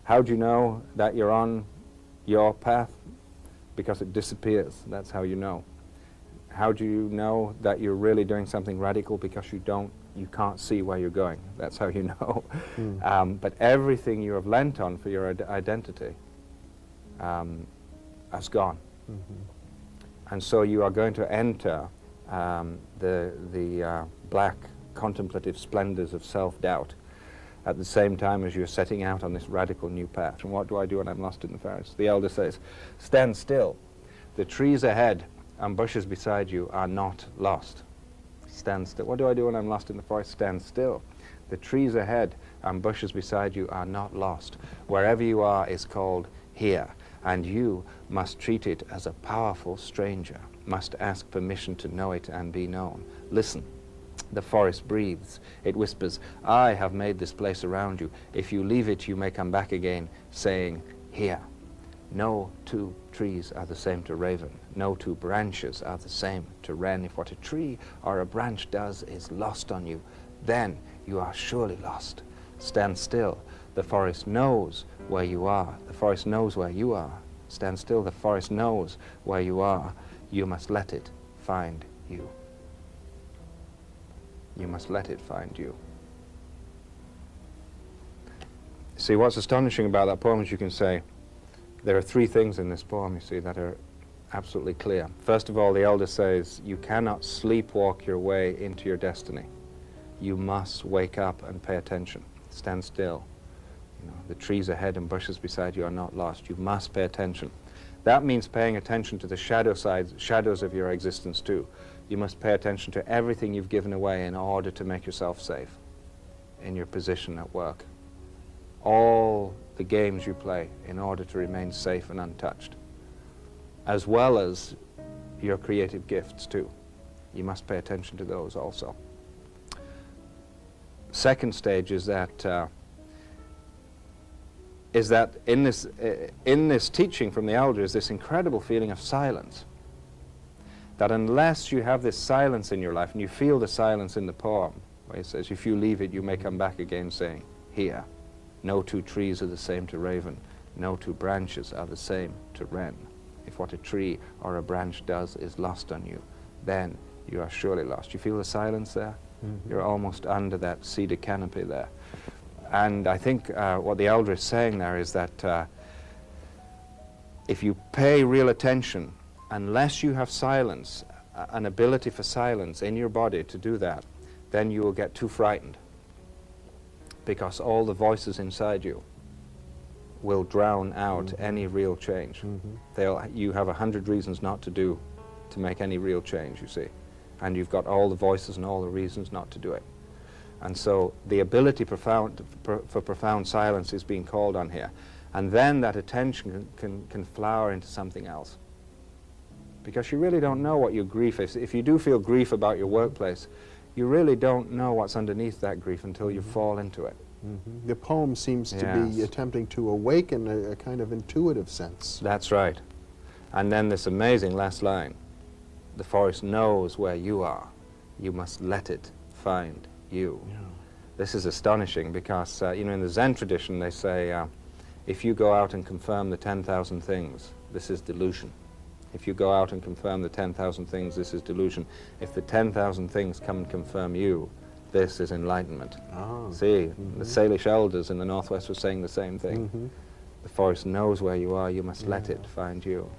How do you know that you're on your path? Because it disappears. That's how you know. How do you know that you're really doing something radical? Because you can't see where you're going. That's how you know. But everything you have lent on for your identity has gone. And so you are going to enter the black contemplative splendors of self-doubt at the same time as you're setting out on this radical new path. And what do I do when I'm lost in the forest? The elder says, stand still. The trees ahead and bushes beside you are not lost. Stand still. What do I do when I'm lost in the forest? Stand still. The trees ahead and bushes beside you are not lost. Wherever you are is called here, and you must treat it as a powerful stranger, must ask permission to know it and be known. Listen. The forest breathes. It whispers, I have made this place around you. If you leave it, you may come back again, saying, here. No two trees are the same to raven. No two branches are the same to wren. If what a tree or a branch does is lost on you, then you are surely lost. Stand still. The forest knows where you are. The forest knows where you are. Stand still. The forest knows where you are. You must let it find you. You must let it find you. See, what's astonishing about that poem is you can say, there are three things in this poem, you see, that are absolutely clear. First of all, the elder says, you cannot sleepwalk your way into your destiny. You must wake up and pay attention. Stand still. You know, the trees ahead and bushes beside you are not lost. You must pay attention. That means paying attention to the shadows of your existence too. You must pay attention to everything you've given away in order to make yourself safe in your position at work. All the games you play in order to remain safe and untouched, as well as your creative gifts too. You must pay attention to those also. Second stage is that in this teaching from the elder is this incredible feeling of silence. That unless you have this silence in your life, and you feel the silence in the poem, where he says, if you leave it, you may come back again saying, here. No two trees are the same to raven. No two branches are the same to wren. If what a tree or a branch does is lost on you, then you are surely lost. You feel the silence there? You're almost under that cedar canopy there. And I think what the elder is saying there is that if you pay real attention, unless you have silence, an ability for silence in your body to do that, then you will get too frightened, because all the voices inside you will drown out any real change. You have 100 reasons not to make any real change, you see. And you've got all the voices and all the reasons not to do it. And so the ability for profound silence is being called on here. And then that attention can flower into something else. Because you really don't know what your grief is. If you do feel grief about your workplace, you really don't know what's underneath that grief until you fall into it. The poem seems to be attempting to awaken a kind of intuitive sense. That's right. And then this amazing last line, the forest knows where you are. You must let it find you. This is astonishing because, you know, in the Zen tradition they say, if you go out and confirm the 10,000 things, this is delusion. If you go out and confirm the 10,000 things, this is delusion. If the 10,000 things come and confirm you, this is enlightenment. See, the Salish elders in the Northwest were saying the same thing. The forest knows where you are, you must let it find you.